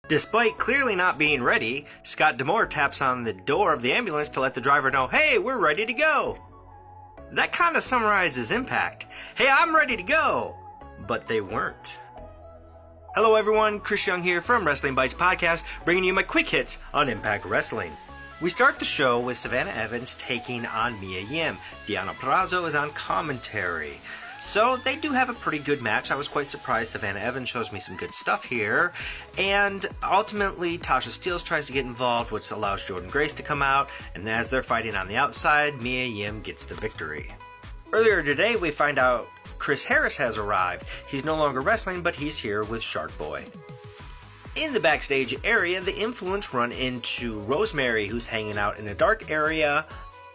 Despite clearly not being ready, Scott D'Amore taps on the door of the ambulance to let the driver know, hey, we're ready to go. That kind of summarizes Impact. Hey, I'm ready to go. But they weren't. Hello everyone, Chris Young here from Wrestling Bites Podcast, bringing you my quick hits on Impact Wrestling. We start the show with Savannah Evans taking on Mia Yim. Deonna Purrazzo is on commentary. So they do have a pretty good match. I was quite surprised. Savannah Evans shows me some good stuff here. And ultimately, Tasha Steelz tries to get involved, which allows Jordynne Grace to come out. And as they're fighting on the outside, Mia Yim gets the victory. Earlier today, we find out Chris Harris has arrived. He's no longer wrestling, but he's here with Shark Boy. In the backstage area, the Influence run into Rosemary, who's hanging out in a dark area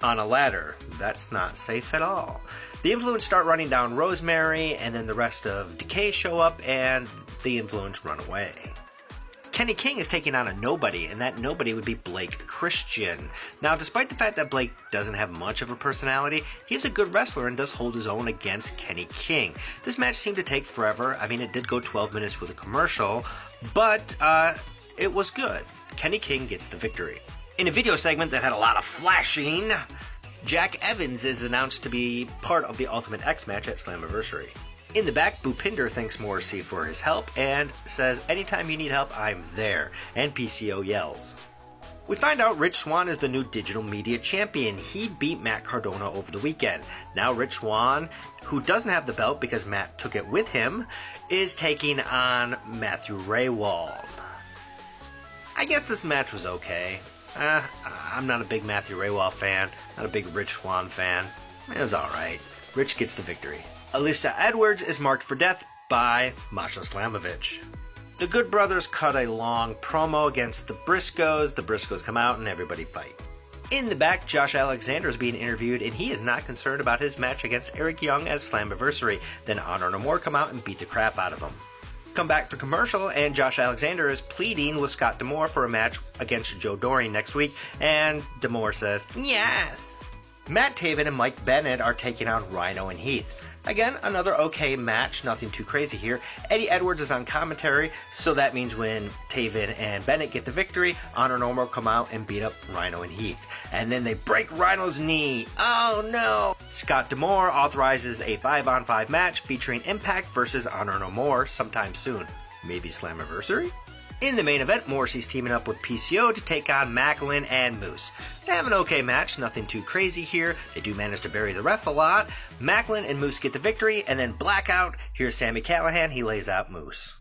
on a ladder. That's not safe at all. The Influence start running down Rosemary, and then the rest of Decay show up, and the Influence run away. Kenny King is taking on a nobody, and that nobody would be Blake Christian. Now, despite the fact that Blake doesn't have much of a personality, he's a good wrestler and does hold his own against Kenny King. This match seemed to take forever. I mean, it did go 12 minutes with a commercial, but it was good. Kenny King gets the victory. In a video segment that had a lot of flashing, Jack Evans is announced to be part of the Ultimate X match at Slammiversary. In the back, Bhupinder thanks Morrissey for his help and says, anytime you need help, I'm there, and PCO yells. We find out Rich Swann is the new digital media champion. He beat Matt Cardona over the weekend. Now Rich Swann, who doesn't have the belt because Matt took it with him, is taking on Matthew Raywald. I guess this match was okay. I'm not a big Matthew Raywald fan, not a big Rich Swann fan. It was alright. Rich gets the victory. Alyssa Edwards is marked for death by Masha Slamovich. The Good Brothers cut a long promo against the Briscoes. The Briscoes come out and everybody fights. In the back, Josh Alexander is being interviewed and he is not concerned about his match against Eric Young at Slammiversary. Then Honor No More come out and beat the crap out of him. Come back for commercial, and Josh Alexander is pleading with Scott D'Amore for a match against Joe Doring next week, and D'Amore says, yes! Matt Taven and Mike Bennett are taking on Rhino and Heath. Again, another okay match, nothing too crazy here. Eddie Edwards is on commentary, so that means when Taven and Bennett get the victory, Honor No More come out and beat up Rhino and Heath. And then they break Rhino's knee. Oh no! Scott D'Amore authorizes a 5-on-5 match featuring Impact versus Honor No More sometime soon. Maybe Slammiversary? In the main event, Morrissey's teaming up with PCO to take on Macklin and Moose. They have an okay match, nothing too crazy here. They do manage to bury the ref a lot. Macklin and Moose get the victory, and then Blackout. Here's Sami Callihan, he lays out Moose.